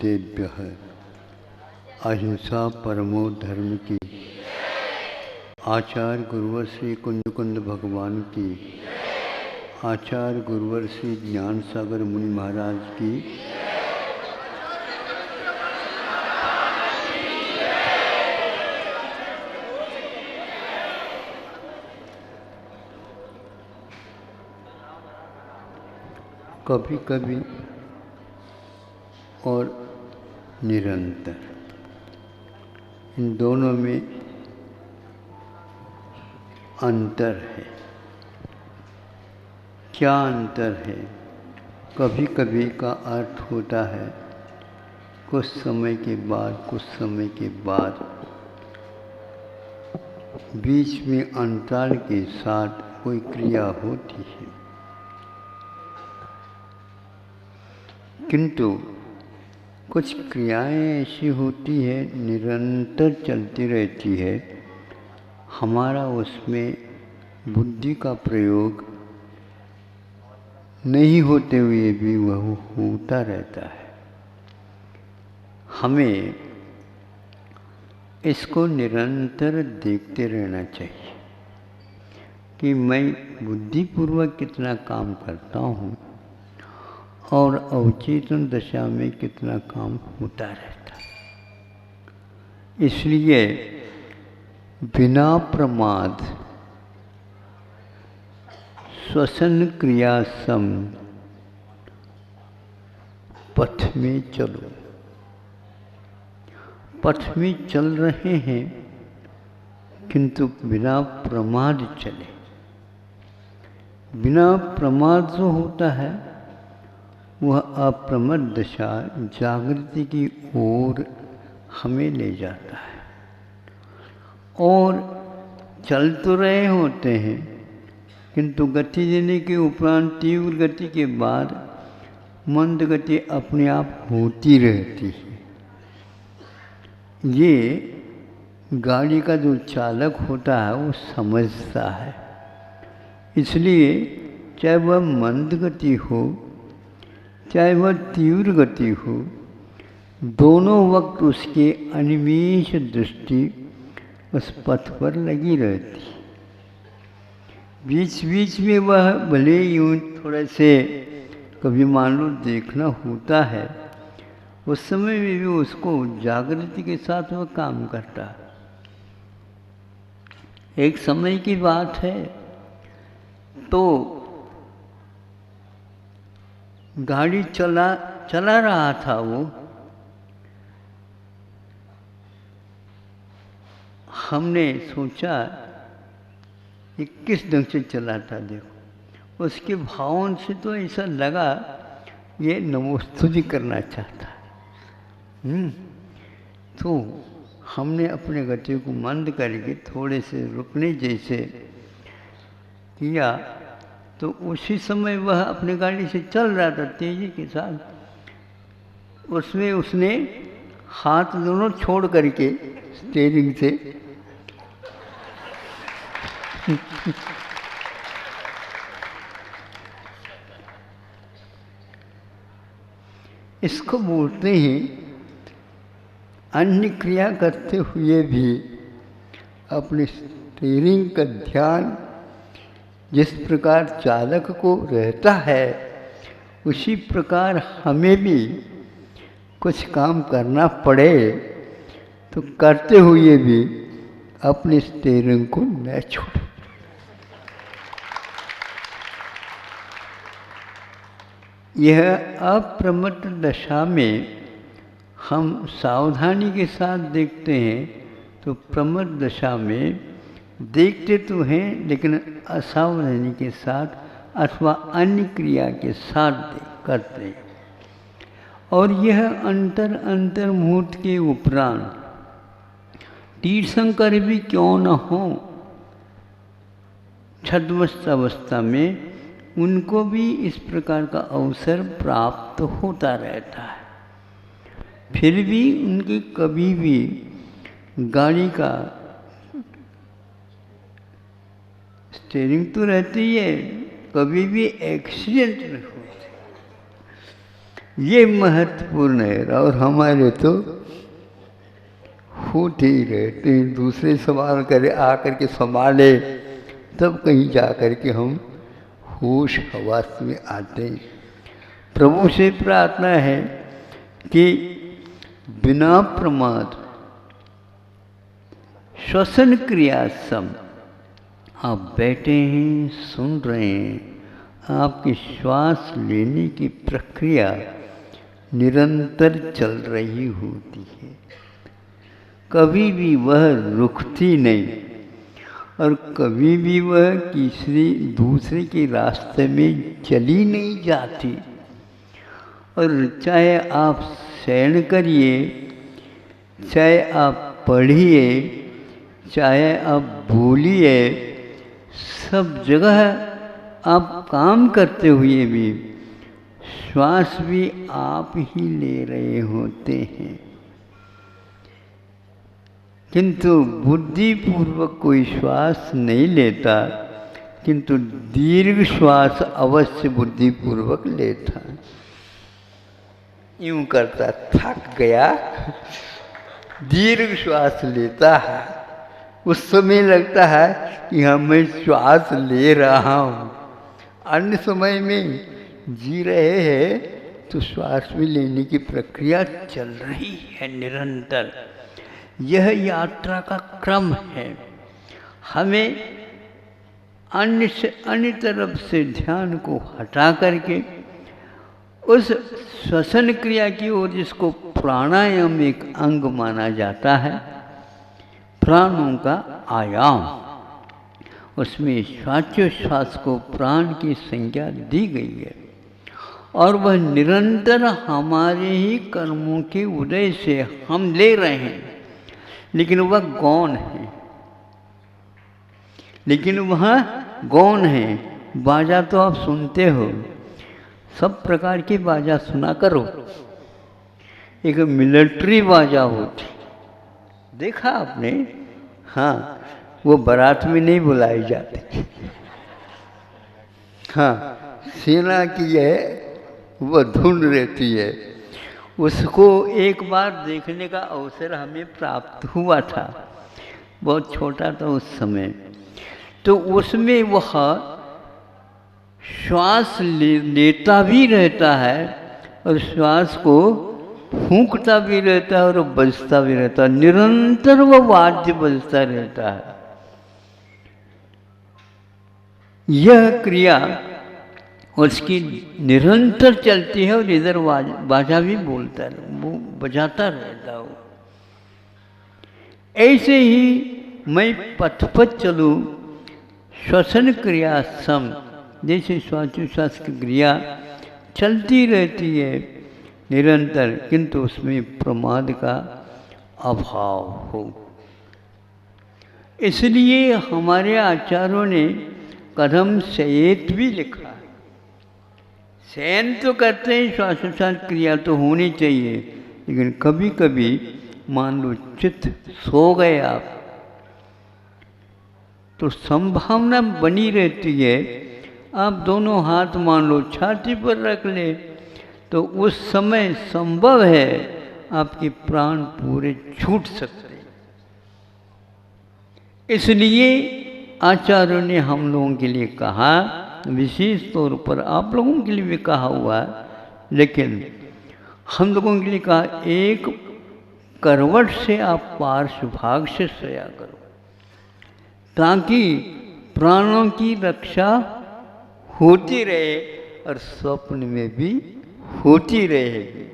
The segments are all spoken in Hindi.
सिद्धेभ्यः अहिंसा परमो धर्म की। आचार्य गुरुवर श्री कुंज कुंद भगवान की। आचार्य गुरुवर श्री ज्ञान सागर मुनि महाराज की। कभी कभी और निरंतर, इन दोनों में अंतर है। क्या अंतर है? कभी कभी का अर्थ होता है कुछ समय के बाद बीच में अंतराल के साथ कोई क्रिया होती है, किंतु कुछ क्रियाएं ऐसी होती है निरंतर चलती रहती है, हमारा उसमें बुद्धि का प्रयोग नहीं होते हुए भी वह होता रहता है। हमें इसको निरंतर देखते रहना चाहिए कि मैं बुद्धिपूर्वक कितना काम करता हूँ और अवचेतन दशा में कितना काम होता रहता है। इसलिए बिना प्रमाद श्वसन क्रिया सम पथ में चलो। पथ में चल रहे हैं किंतु बिना प्रमाद चले। बिना प्रमाद जो होता है वह अप्रमद दशा जागृति की ओर हमें ले जाता है। और चल तो रहे होते हैं किंतु गति देने के उपरांत तीव्र गति के बाद मंद गति अपने आप होती रहती है। ये गाड़ी का जो चालक होता है वो समझता है। इसलिए चाहे वह मंद गति हो चाहे वह तीव्र गति हो, दोनों वक्त उसके अनिमेष दृष्टि उस पथ पर लगी रहती। बीच बीच में वह भले यूँ थोड़े से कभी मान लो देखना होता है, उस समय में भी उसको जागृति के साथ वह काम करता है। एक समय की बात है तो गाड़ी चला रहा था वो। हमने सोचा कि किस ढंग से चलाता, देखो उसके भावों से तो ऐसा लगा ये नमोस्तुति करना चाहता है। तो हमने अपने गति को मंद करके थोड़े से रुकने जैसे किया तो उसी समय वह अपनी गाड़ी से चल रहा था तेजी के साथ। उसमें उसने हाथ दोनों छोड़ करके स्टीयरिंग से इसको बोलते हैं अन्य क्रिया करते हुए भी अपने स्टीयरिंग का ध्यान जिस प्रकार चालक को रहता है उसी प्रकार हमें भी कुछ काम करना पड़े तो करते हुए भी अपने स्टीयरिंग को न छोड़े। यह अप्रमत्त दशा में हम सावधानी के साथ देखते हैं तो प्रमत्त दशा में देखते तो हैं लेकिन असावधानी के साथ अथवा अन्य क्रिया के साथ करते हैं। और यह अंतर मुहूर्त के उपरांत तीर्थंकर भी क्यों न हो, छद्मस्त अवस्था में उनको भी इस प्रकार का अवसर प्राप्त होता रहता है। फिर भी उनकी कभी भी गाड़ी का स्टीयरिंग तो रहती है, कभी भी एक्सीडेंट नहीं होते। ये महत्वपूर्ण है। और हमारे तो होते ही रहते हैं, दूसरे सवाल करे आकर के संभाले, तब कहीं जा कर के हम होश हवास में आते हैं। प्रभु से प्रार्थना है कि बिना प्रमाद श्वसन क्रिया सम आप बैठे हैं, सुन रहे हैं, आपकी श्वास लेने की प्रक्रिया निरंतर चल रही होती है, कभी भी वह रुकती नहीं और कभी भी वह किसी दूसरे के रास्ते में चली नहीं जाती। और चाहे आप शयन करिए, चाहे आप पढ़िए, चाहे आप बोलिए, सब जगह आप काम करते हुए भी श्वास भी आप ही ले रहे होते हैं। किंतु बुद्धिपूर्वक कोई श्वास नहीं लेता, किंतु दीर्घ श्वास अवश्य बुद्धिपूर्वक लेता। यूं करता, थक गया, दीर्घ श्वास लेता है, उस समय लगता है कि हाँ मैं श्वास ले रहा हूँ। अन्य समय में जी रहे हैं तो श्वास भी लेने की प्रक्रिया चल रही है निरंतर। यह यात्रा का क्रम है। हमें अन्य तरफ से ध्यान को हटा करके उस श्वसन क्रिया की ओर, जिसको प्राणायाम एक अंग माना जाता है, प्राणों का आयाम, उसमें श्वासोच्छ्वास को प्राण की संज्ञा दी गई है और वह निरंतर हमारे ही कर्मों के उदय से हम ले रहे हैं, लेकिन वह गौण है। लेकिन वह गौण है। बाजा तो आप सुनते हो, सब प्रकार की बाजा सुना करो। एक मिलिट्री बाजा होती, देखा आपने? हाँ, वो बारात में नहीं बुलाई जाती। हाँ, सेना की है, वह धुन रहती है। उसको एक बार देखने का अवसर हमें प्राप्त हुआ था, बहुत छोटा था उस समय। तो उसमें वह श्वास लेता भी रहता है और श्वास को फूंकता भी रहता है और बजता भी रहता है, निरंतर वह वाद्य बजता रहता है। यह क्रिया उसकी निरंतर चलती है और इधर बाजा भी बोलता है, वो बजाता रहता हो। ऐसे ही मैं पथ पथ चलूँ, श्वसन क्रिया सम, जैसे श्वासोच्छ्वास की क्रिया चलती रहती है निरंतर, किंतु उसमें प्रमाद का अभाव हो। इसलिए हमारे आचार्यों ने कदम शयेत भी लिखा है। शयन तो करते हैं, श्वासोच्छ्वास क्रिया तो होनी चाहिए, लेकिन कभी कभी मान लो चित्त सो गए आप, तो संभावना बनी रहती है, आप दोनों हाथ मान लो छाती पर रख ले, तो उस समय संभव है आपके प्राण पूरे छूट सकते। इसलिए आचार्यों ने हम लोगों के लिए कहा, विशेष तौर पर आप लोगों के लिए भी कहा हुआ, लेकिन हम लोगों के लिए कहा, एक करवट से आप पार्श्व भाग से सोया करो, ताकि प्राणों की रक्षा होती रहे और स्वप्न में भी होती रहेगी।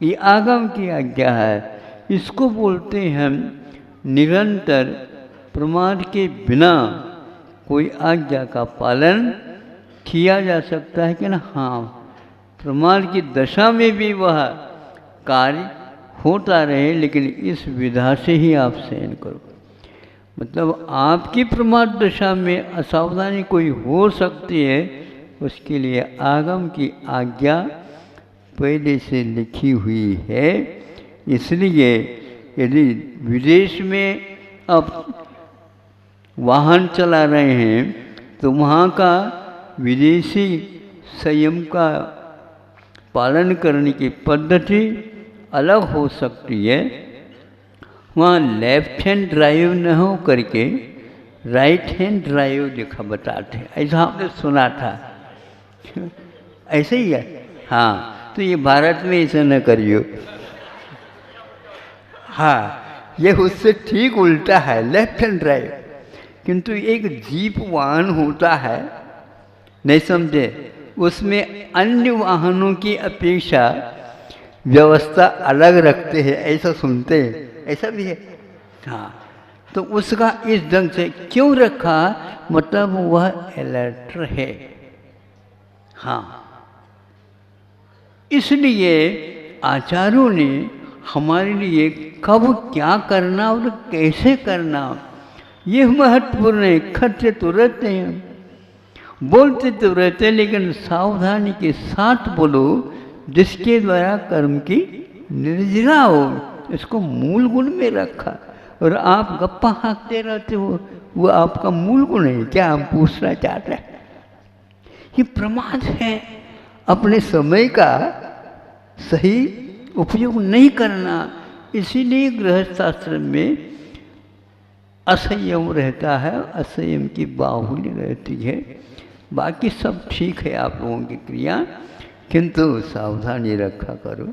ये आगम की आज्ञा है। इसको बोलते हैं हम निरंतर प्रमाद के बिना कोई आज्ञा का पालन किया जा सकता है कि ना? हाँ, प्रमाद की दशा में भी वह कार्य होता रहे, लेकिन इस विधा से ही आप शयन करो। मतलब आपकी प्रमाद दशा में असावधानी कोई हो सकती है, उसके लिए आगम की आज्ञा पहले से लिखी हुई है। इसलिए यदि विदेश में आप वाहन चला रहे हैं तो वहाँ का विदेशी संयम का पालन करने की पद्धति अलग हो सकती है। वहाँ लेफ्ट हैंड ड्राइव न हो करके राइट हैंड ड्राइव लिखा बताते हैं, ऐसा आपने सुना था। ऐसे ही है। हाँ, तो ये भारत में ऐसा न करियो। हाँ, ये उससे ठीक उल्टा है, लेफ्ट हैंड ड्राइव। किंतु एक जीप वाहन होता है, नहीं समझे, उसमें अन्य वाहनों की अपेक्षा व्यवस्था अलग रखते हैं, ऐसा सुनते हैं, ऐसा भी है। हाँ, तो उसका इस ढंग से क्यों रखा, मतलब वह अलर्ट है। हाँ, इसलिए आचार्यों ने हमारे लिए कब क्या करना और कैसे करना ये महत्वपूर्ण है। खर्चे तो रहते हैं, बोलते तो रहते हैं, लेकिन सावधानी के साथ बोलो, जिसके द्वारा कर्म की निर्जरा हो। इसको मूल गुण में रखा। और आप गप्पा हाँकते रहते हो, वो आपका मूल गुण है क्या, हम पूछना चाहते हैं। ये प्रमाद है, अपने समय का सही उपयोग नहीं करना। इसीलिए गृहस्थाश्रम में असंयम रहता है, असंयम की बाहुल्य रहती है। बाकी सब ठीक है आप लोगों की क्रिया, किंतु सावधानी रखा करो।